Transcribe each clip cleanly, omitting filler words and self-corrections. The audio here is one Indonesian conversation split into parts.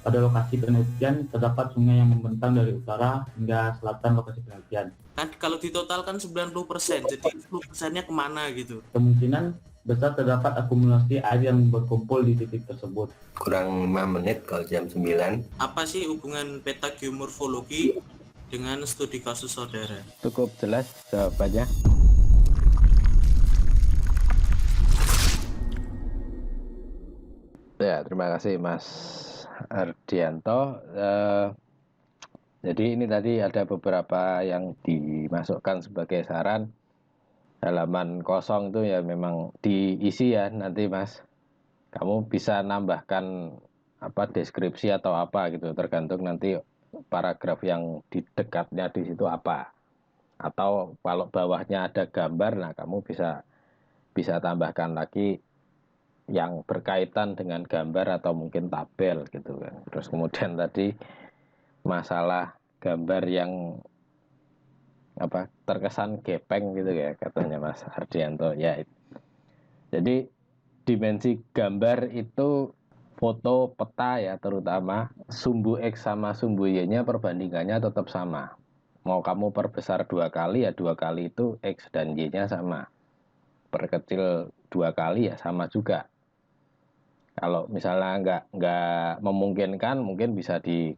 Pada lokasi penelitian terdapat sungai yang membentang dari utara hingga selatan lokasi penelitian. Kan kalau ditotalkan 90%, jadi 10%-nya kemana gitu? Kemungkinan besar terdapat akumulasi air yang berkumpul di titik tersebut. Kurang 5 menit kalau jam 9. Apa sih hubungan peta geomorfologi dengan studi kasus saudara? Cukup jelas jawabannya. Ya, terima kasih Mas Ardianto. Jadi ini tadi ada beberapa yang dimasukkan sebagai saran. Halaman kosong itu ya memang diisi ya nanti Mas. Kamu bisa nambahkan apa deskripsi atau apa gitu, tergantung nanti paragraf yang di dekatnya di situ apa. Atau kalau bawahnya ada gambar, nah kamu bisa tambahkan lagi yang berkaitan dengan gambar atau mungkin tabel gitu kan. Terus kemudian tadi masalah gambar yang apa terkesan gepeng gitu ya katanya Mas Ardianto ya. Jadi dimensi gambar itu foto peta ya, terutama sumbu X sama sumbu Y-nya perbandingannya tetap sama. Mau kamu perbesar 2 kali ya 2 kali itu X dan Y-nya sama. Perkecil 2 kali ya sama juga. Kalau misalnya nggak memungkinkan, mungkin bisa di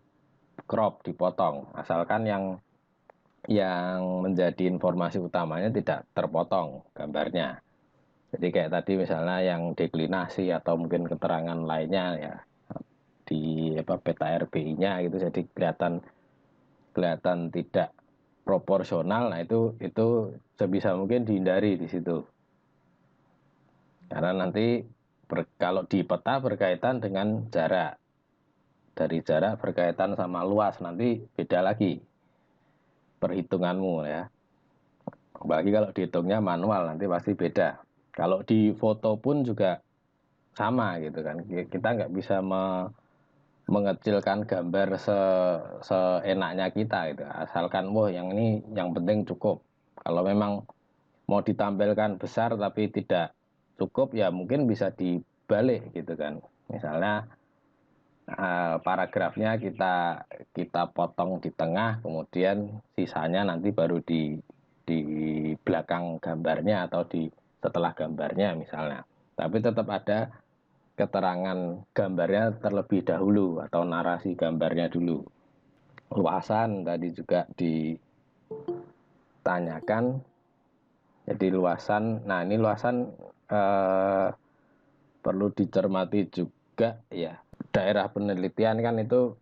crop, dipotong, asalkan yang menjadi informasi utamanya tidak terpotong gambarnya. Jadi kayak tadi misalnya yang deklinasi atau mungkin keterangan lainnya ya di apa peta RBI-nya gitu, jadi kelihatan tidak proporsional. Nah itu sebisa mungkin dihindari di situ. Karena nanti kalau di peta berkaitan dengan jarak, dari jarak berkaitan sama luas, nanti beda lagi perhitunganmu ya. Bagi kalau dihitungnya manual nanti pasti beda. Kalau di foto pun juga sama gitu kan. Kita nggak bisa mengecilkan gambar seenaknya kita gitu. Asalkan wah yang ini yang penting cukup. Kalau memang mau ditampilkan besar tapi tidak cukup ya mungkin bisa dibalik gitu kan. Misalnya paragrafnya kita potong di tengah, kemudian sisanya nanti baru di belakang gambarnya atau di setelah gambarnya misalnya. Tapi tetap ada keterangan gambarnya terlebih dahulu atau narasi gambarnya dulu. Luasan tadi juga ditanyakan. Jadi luasan, nah ini luasan perlu dicermati juga ya. Daerah penelitian kan itu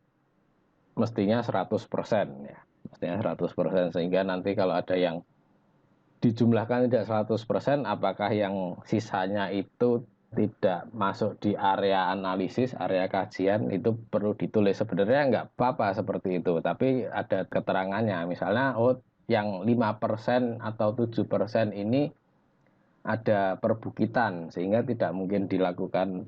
mestinya 100% ya. Mestinya 100%, sehingga nanti kalau ada yang dijumlahkan tidak 100%, apakah yang sisanya itu tidak masuk di area analisis, area kajian, itu perlu ditulis. Sebenarnya nggak apa-apa seperti itu, tapi ada keterangannya. Misalnya, oh yang 5% atau 7% ini ada perbukitan, sehingga tidak mungkin dilakukan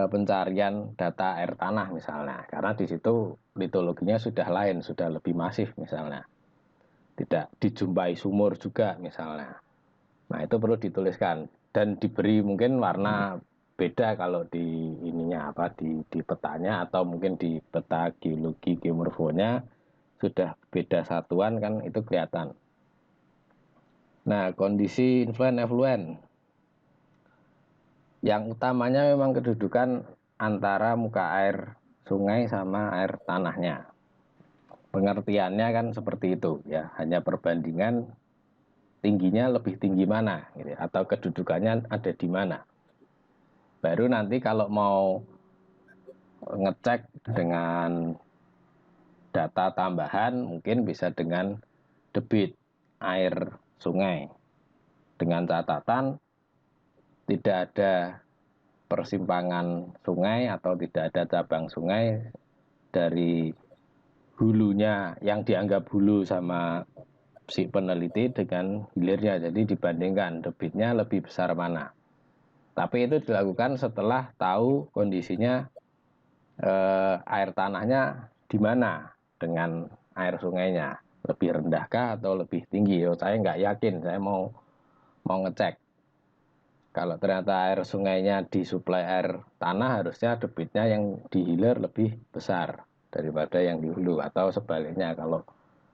pencarian data air tanah misalnya. Karena di situ litologinya sudah lain, sudah lebih masif misalnya. Tidak dijumpai sumur juga misalnya. Nah itu perlu dituliskan dan diberi mungkin warna beda kalau di ininya apa di petanya, atau mungkin di peta geologi geomorfonya sudah beda satuan kan itu kelihatan. Nah kondisi influen efluen yang utamanya memang kedudukan antara muka air sungai sama air tanahnya. Pengertiannya kan seperti itu ya, hanya perbandingan tingginya lebih tinggi mana gitu, atau kedudukannya ada di mana. Baru nanti kalau mau ngecek dengan data tambahan mungkin bisa dengan debit air sungai, dengan catatan tidak ada persimpangan sungai atau tidak ada cabang sungai dari hulunya yang dianggap hulu sama si peneliti dengan hilirnya. Jadi dibandingkan debitnya lebih besar mana. Tapi itu dilakukan setelah tahu kondisinya air tanahnya di mana dengan air sungainya, lebih rendahkah atau lebih tinggi. Oh, saya nggak yakin, saya mau ngecek. kalau ternyata air sungainya disuplai air tanah, harusnya debitnya yang di hilir lebih besar daripada yang di hulu, atau sebaliknya kalau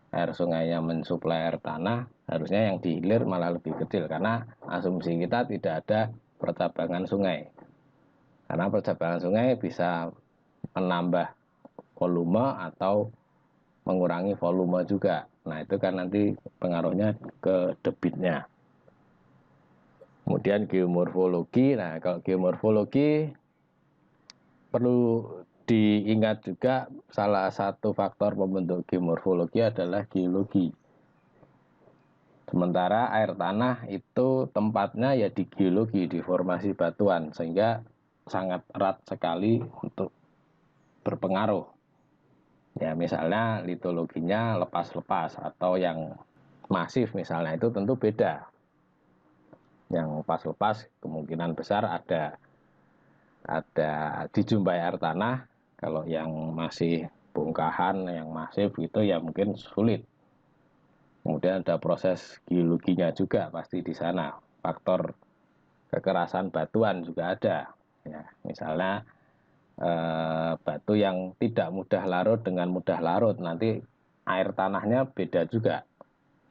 air sungainya mensuplai air tanah, harusnya yang di hilir malah lebih kecil, karena asumsi kita tidak ada percabangan sungai. Karena percabangan sungai bisa menambah volume atau mengurangi volume juga. Nah, itu kan nanti pengaruhnya ke debitnya. Kemudian geomorfologi. Nah, kalau geomorfologi perlu diingat juga, salah satu faktor pembentuk geomorfologi adalah geologi. Sementara air tanah itu tempatnya ya di geologi, di formasi batuan, sehingga sangat erat sekali untuk berpengaruh. Ya, misalnya litologinya lepas-lepas atau yang masif misalnya, itu tentu beda. Yang pas lepas kemungkinan besar ada dijumpai air tanah. Kalau yang masih bongkahan, yang masif gitu ya mungkin sulit. Kemudian ada proses geologinya juga pasti di sana. Faktor kekerasan batuan juga ada. Ya, misalnya batu yang tidak mudah larut dengan mudah larut, nanti air tanahnya beda juga.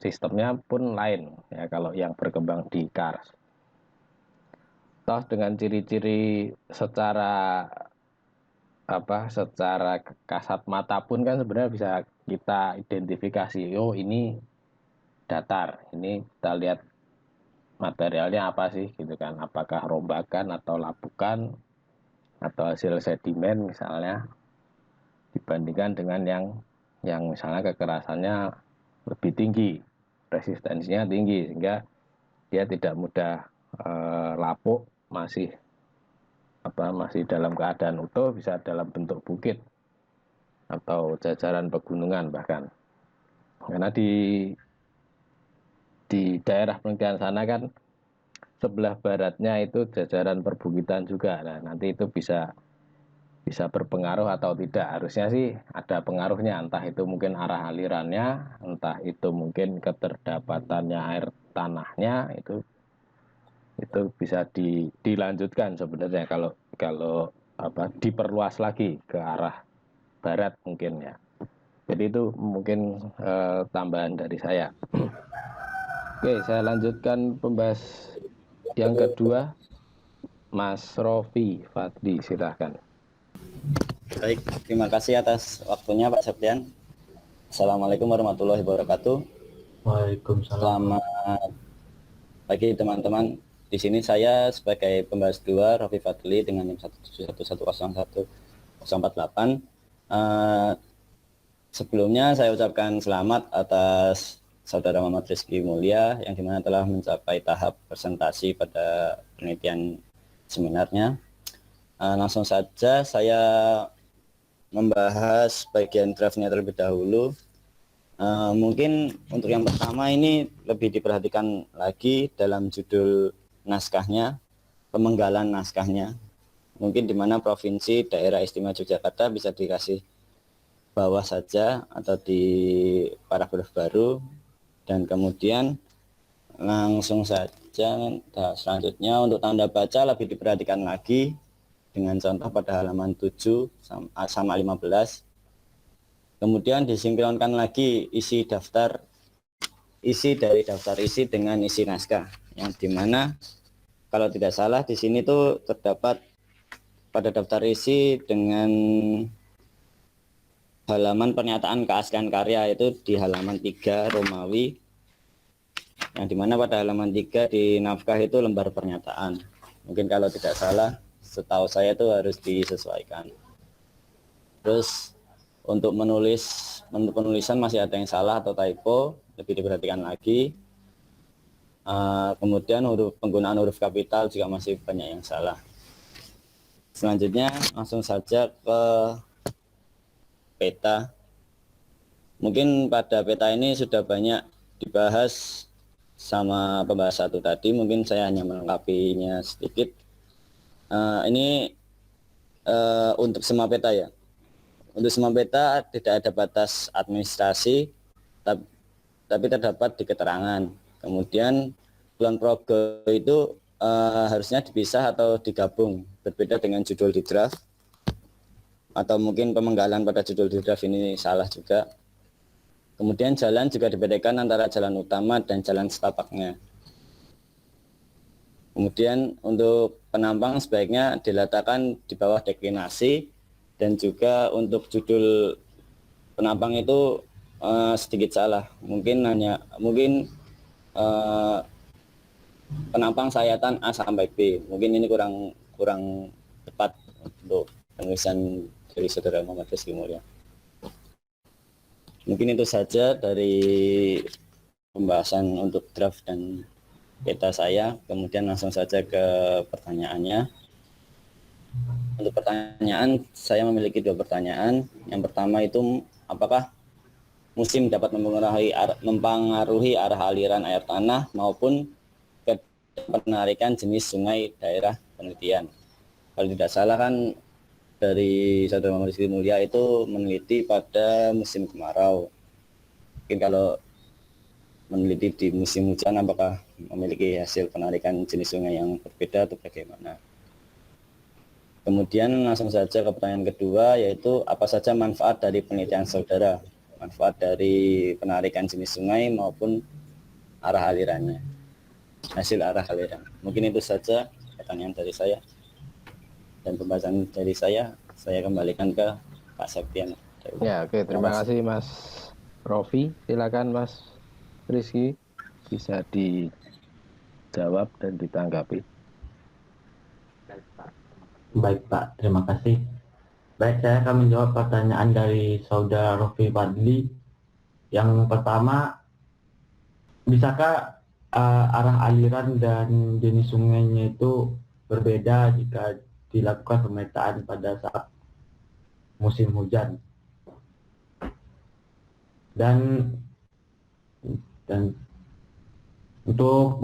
Sistemnya pun lain ya kalau yang berkembang di kars. Toh dengan ciri-ciri secara kasat mata pun kan sebenarnya bisa kita identifikasi. Oh, ini datar. Ini kita lihat materialnya apa sih gitu kan. Apakah rombakan atau lapukan atau hasil sedimen misalnya, dibandingkan dengan yang misalnya kekerasannya lebih tinggi, resistensinya tinggi, sehingga dia tidak mudah lapuk, masih dalam keadaan utuh, bisa dalam bentuk bukit atau jajaran pegunungan bahkan. Karena di daerah penelitian sana kan sebelah baratnya itu jajaran perbukitan juga. Nah, nanti itu bisa berpengaruh atau tidak. Harusnya sih ada pengaruhnya, entah itu mungkin arah alirannya, entah itu mungkin keterdapatannya air tanahnya, itu bisa dilanjutkan sebenarnya kalau diperluas lagi ke arah barat mungkin ya. Jadi itu mungkin tambahan dari saya. Oke, saya lanjutkan pembahas yang kedua. Mas Rofi Fadli, silahkan. Baik, terima kasih atas waktunya Pak Septian. Assalamualaikum warahmatullahi wabarakatuh. Waalaikumsalam. Selamat pagi teman-teman. Di sini saya sebagai pembahas 2 Rofi Fadli dengan NIM 171101048. Sebelumnya saya ucapkan selamat atas Saudara Muhammad Rizky Mulya yang dimana telah mencapai tahap presentasi pada penelitian seminarnya. Langsung saja saya membahas bagian draftnya terlebih dahulu. Mungkin untuk yang pertama ini lebih diperhatikan lagi dalam judul naskahnya, pemenggalan naskahnya. Mungkin di mana provinsi daerah istimewa Yogyakarta bisa dikasih bawah saja atau di paragraf baru, dan kemudian langsung saja selanjutnya untuk tanda baca lebih diperhatikan lagi dengan contoh pada halaman 7 sama 15. Kemudian disinkronkan lagi isi dari daftar isi dengan isi naskah, yang dimana kalau tidak salah di sini tuh terdapat pada daftar isi dengan halaman pernyataan keaslian karya itu di halaman 3 Romawi, yang dimana pada halaman 3 di naskah itu lembar pernyataan. Mungkin kalau tidak salah, setahu saya itu harus disesuaikan. Terus untuk penulisan masih ada yang salah atau typo, lebih diperhatikan lagi. Kemudian penggunaan huruf kapital juga masih banyak yang salah. Selanjutnya langsung saja ke peta. Mungkin pada peta ini sudah banyak dibahas sama pembahas 1 tadi, mungkin saya hanya melengkapinya sedikit. Ini untuk semua peta ya. Untuk semua peta tidak ada batas administrasi, tapi terdapat di keterangan. Kemudian kulon progo itu harusnya dipisah atau digabung, berbeda dengan judul di draft, atau mungkin pemenggalan pada judul di draft ini salah juga. Kemudian jalan juga dibedakan antara jalan utama dan jalan setapaknya. Kemudian untuk penampang sebaiknya diletakkan di bawah deklinasi, dan juga untuk judul penampang itu sedikit salah. Mungkin penampang sayatan A sampai B. Mungkin ini kurang tepat untuk penulisan dari Saudara Muhammad Rizky Mulya. Mungkin itu saja dari pembahasan untuk draft dan peta saya. Kemudian langsung saja ke pertanyaannya. Untuk pertanyaan, saya memiliki 2 pertanyaan. Yang pertama itu, apakah musim dapat mempengaruhi arah aliran air tanah maupun penarikan jenis sungai daerah penelitian? Kalau tidak salah kan dari Saudara Muhammad Rizky Mulya itu meneliti pada musim kemarau. Mungkin kalau meneliti di musim hujan, apakah memiliki hasil penarikan jenis sungai yang berbeda atau bagaimana? Kemudian langsung saja ke pertanyaan kedua, yaitu apa saja manfaat dari penelitian saudara? Manfaat dari penarikan jenis sungai maupun arah alirannya, hasil arah aliran. Mungkin itu saja pertanyaan dari saya. Dan pembahasan dari saya kembalikan ke Pak Septian. Ya, oke, terima kasih Mas Rofi. Silakan Mas Rizky, bisa dijawab dan ditanggapi. Baik Pak, terima kasih. Baik, saya akan menjawab pertanyaan dari Saudara Rofi Fadli. Yang pertama, bisakah arah aliran dan jenis sungainya itu berbeda jika dilakukan pemetaan pada saat musim hujan? Dan untuk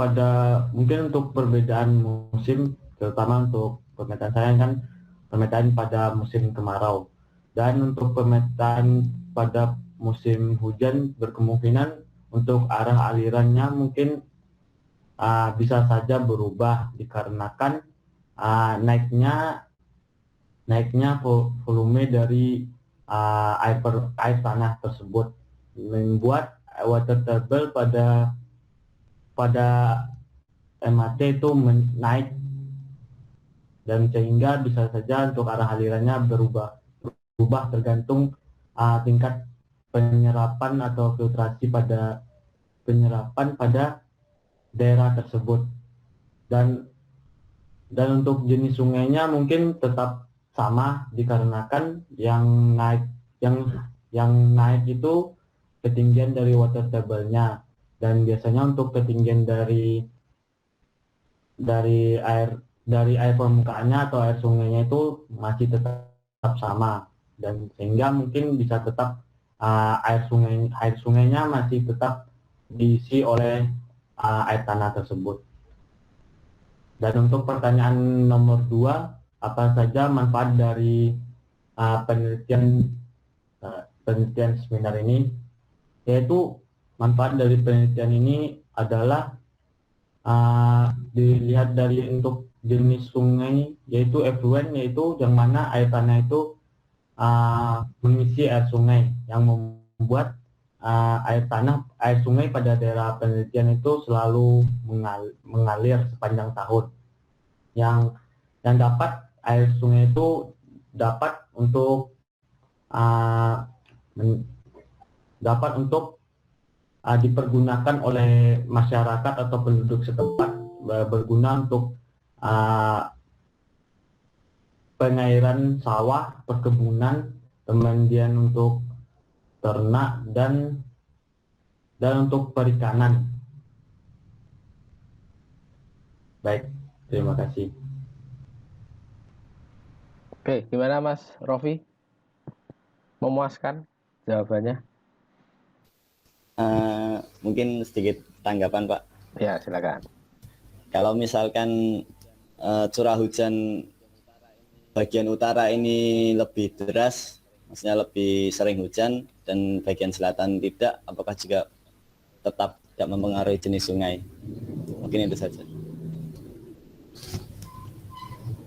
mungkin untuk perbedaan musim, terutama untuk pemetaan saya kan pemetaan pada musim kemarau, dan untuk pemetaan pada musim hujan berkemungkinan untuk arah alirannya mungkin bisa saja berubah dikarenakan naiknya volume dari air tanah tersebut, membuat water table pada MAT itu naik, dan sehingga bisa saja untuk arah alirannya berubah tergantung tingkat penyerapan atau filtrasi pada penyerapan pada daerah tersebut. Dan untuk jenis sungainya mungkin tetap sama dikarenakan yang naik itu ketinggian dari water table-nya, dan biasanya untuk ketinggian dari air permukaannya atau air sungainya itu masih tetap sama, dan sehingga mungkin bisa tetap air sungainya masih tetap diisi oleh air tanah tersebut. Dan untuk pertanyaan nomor 2, apa saja manfaat dari penelitian seminar ini? Yaitu manfaat dari penelitian ini adalah dilihat dari untuk jenis sungai, yaitu effluent, yaitu yang mana air tanah itu mengisi air sungai, yang membuat air sungai pada daerah penelitian itu selalu mengalir sepanjang tahun, yang dapat air sungai itu dapat untuk dipergunakan oleh masyarakat atau penduduk setempat, berguna untuk pengairan sawah, perkebunan, kemudian untuk ternak dan untuk perikanan. Baik, terima kasih. Oke, gimana Mas Rofi? Memuaskan jawabannya? Mungkin sedikit tanggapan Pak. Ya, silakan. Kalau misalkan curah hujan bagian utara ini lebih deras, maksudnya lebih sering hujan, dan bagian selatan tidak, apakah juga tetap tidak mempengaruhi jenis sungai? Mungkin itu saja.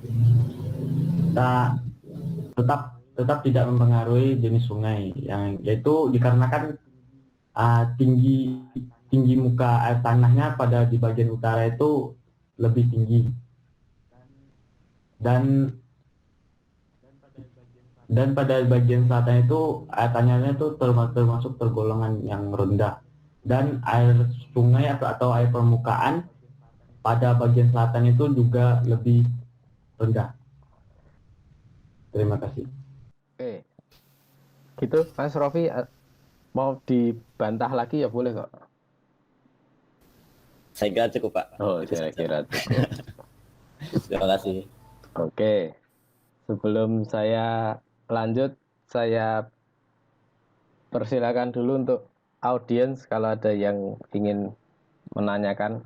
kita tetap tidak mempengaruhi jenis sungai, yang yaitu dikarenakan tinggi muka air tanahnya di bagian utara itu lebih tinggi, dan pada bagian selatan itu air tanahnya itu termasuk tergolongan yang rendah, dan air sungai atau air permukaan pada bagian selatan itu juga lebih rendah. Terima kasih. Oke, gitu Mas Rofi, mau dibantah lagi ya boleh kok. Saya kira cukup, Pak. Oh, saya kira cukup. Terima kasih. Oke, sebelum saya lanjut, saya persilakan dulu untuk audiens kalau ada yang ingin menanyakan.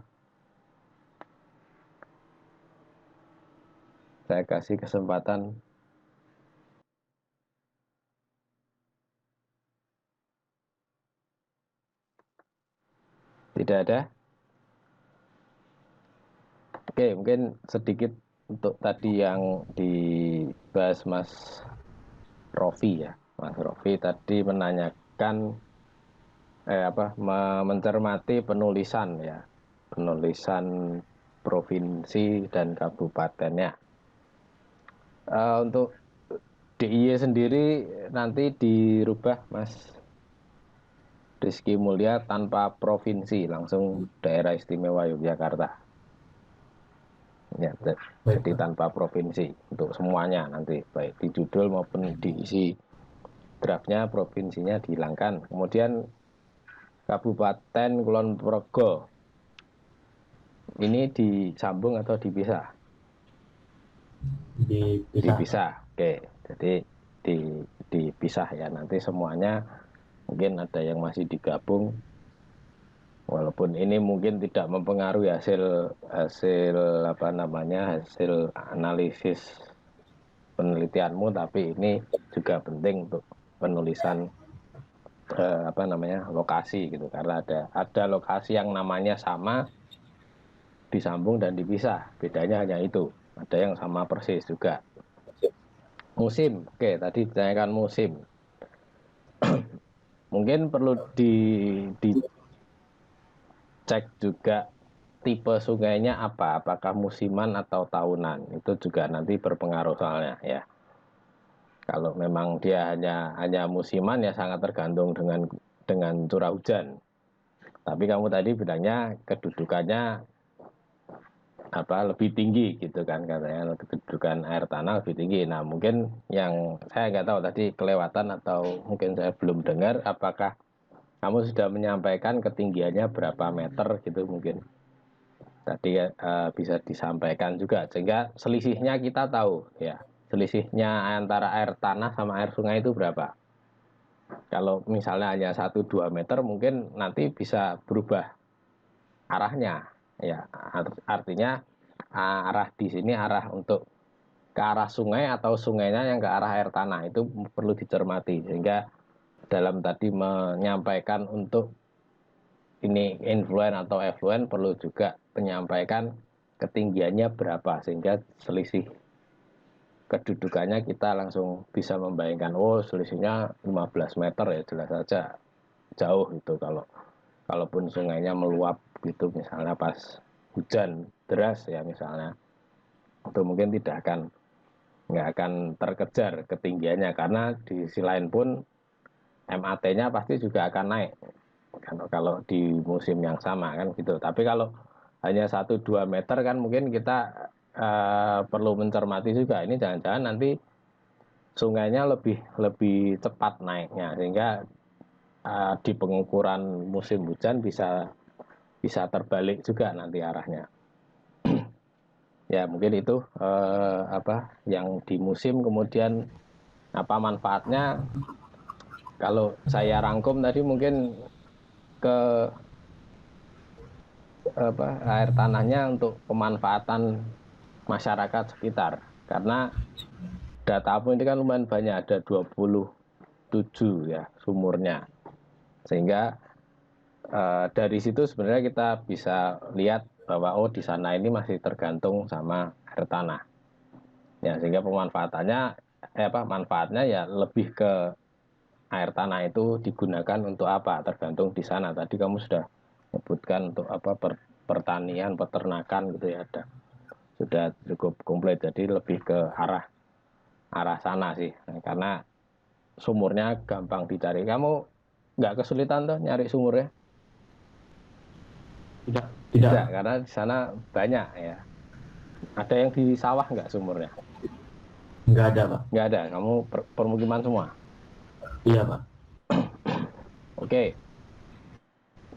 Saya kasih kesempatan. Tidak ada? Oke, mungkin sedikit untuk tadi yang dibahas Mas Rofi ya. Mas Rofi tadi menanyakan mencermati penulisan ya. Penulisan provinsi dan kabupatennya. Untuk DIY sendiri nanti dirubah Mas Rizky Mulya tanpa provinsi, langsung daerah istimewa Yogyakarta. Ya, jadi tanpa provinsi untuk semuanya nanti, baik di judul maupun di isi draftnya provinsinya dihilangkan. Kemudian Kabupaten Kulon Progo ini disambung atau dipisah? Dipisah. Oke, jadi dipisah ya, nanti semuanya. Mungkin ada yang masih digabung, walaupun ini mungkin tidak mempengaruhi hasil analisis penelitianmu, tapi ini juga penting untuk penulisan lokasi gitu, karena ada lokasi yang namanya sama disambung dan dipisah, bedanya hanya itu. Ada yang sama persis juga. Musim, oke, tadi ditanyakan musim. Mungkin perlu dicek juga tipe sungainya apakah musiman atau tahunan. Itu juga nanti berpengaruh soalnya ya. Kalau memang dia hanya musiman ya sangat tergantung dengan curah hujan. Tapi kamu tadi bilangnya kedudukannya lebih tinggi gitu kan, katanya kedudukan air tanah lebih tinggi. Nah mungkin yang saya nggak tahu tadi kelewatan atau mungkin saya belum dengar, apakah kamu sudah menyampaikan ketinggiannya berapa meter gitu, mungkin tadi bisa disampaikan juga sehingga selisihnya kita tahu ya, selisihnya antara air tanah sama air sungai itu berapa. Kalau misalnya hanya 1-2 meter mungkin nanti bisa berubah arahnya ya, artinya arah di sini arah untuk ke arah sungai atau sungainya yang ke arah air tanah, itu perlu dicermati. Sehingga dalam tadi menyampaikan untuk ini influen atau effluen perlu juga menyampaikan ketinggiannya berapa, sehingga selisih kedudukannya kita langsung bisa membayangkan, oh selisihnya 15 meter ya, jelas saja jauh itu kalaupun sungainya meluap gitu misalnya pas hujan deras ya misalnya, itu mungkin nggak akan terkejar ketinggiannya, karena di sisi lain pun MAT-nya pasti juga akan naik kalau di musim yang sama kan gitu. Tapi kalau hanya 1-2 meter kan mungkin kita perlu mencermati juga, ini jangan-jangan nanti sungainya lebih cepat naiknya, sehingga di pengukuran musim hujan bisa terbalik juga nanti arahnya. Ya mungkin itu yang di musim. Kemudian apa manfaatnya, kalau saya rangkum tadi mungkin ke air tanahnya untuk pemanfaatan masyarakat sekitar, karena data ini kan lumayan banyak, ada 27 ya sumurnya, sehingga dari situ sebenarnya kita bisa lihat bahwa oh di sana ini masih tergantung sama air tanah. Ya, sehingga manfaatnya ya lebih ke air tanah itu digunakan untuk apa? Tergantung di sana. Tadi kamu sudah menyebutkan untuk apa pertanian, peternakan gitu ya, ada sudah cukup komplit. Jadi lebih ke arah sana sih. Nah, karena sumurnya gampang dicari. Kamu nggak kesulitan tuh nyari sumurnya? Tidak. Tidak, karena di sana banyak ya. Ada yang di sawah nggak sumurnya? Nggak ada, Pak. Nggak ada. Kamu permukiman semua? Iya, Pak. Oke.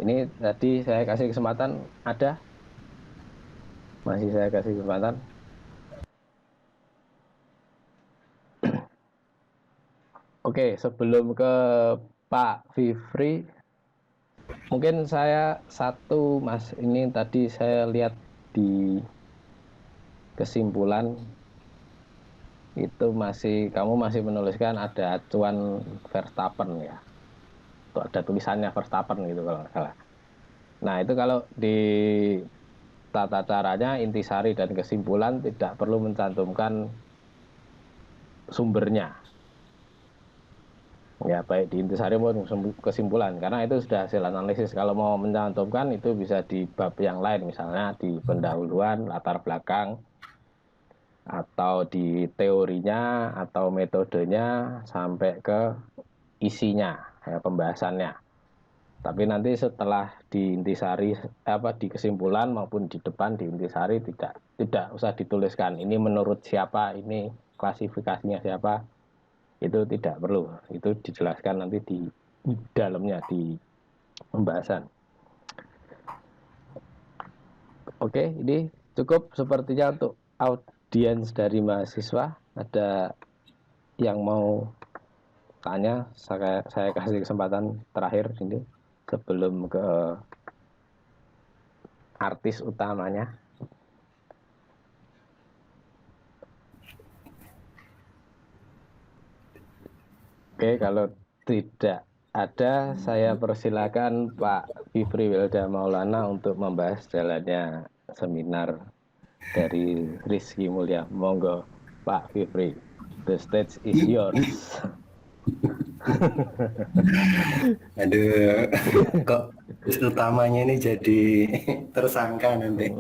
Ini tadi saya kasih kesempatan, ada? Masih saya kasih kesempatan. Oke, sebelum ke Pak Fifri, mungkin saya satu, Mas, ini tadi saya lihat di kesimpulan itu kamu masih menuliskan ada acuan Verstappen ya. Itu ada tulisannya Verstappen gitu kalau nggak salah. Nah, itu kalau di tata caranya intisari dan kesimpulan tidak perlu mencantumkan sumbernya. Ya, baik di intisari maupun kesimpulan, karena itu sudah hasil analisis. Kalau mau mencantumkan itu bisa di bab yang lain, misalnya di pendahuluan, latar belakang, atau di teorinya atau metodenya sampai ke isinya, ya, pembahasannya. Tapi nanti setelah di intisari di kesimpulan maupun di depan di intisari tidak usah dituliskan ini menurut siapa, ini klasifikasinya siapa, itu tidak perlu. Itu dijelaskan nanti di dalamnya di pembahasan. Oke, ini cukup sepertinya untuk audiens dari mahasiswa. Ada yang mau tanya? Saya kasih kesempatan terakhir ini sebelum ke artis utamanya. Oke, kalau tidak ada, saya persilakan Pak Fifri Wilda Maulana untuk membahas jalannya seminar dari Rizky Mulya. Monggo Pak Fifri, the stage is yours. Aduh, kok utamanya ini jadi tersangka nanti.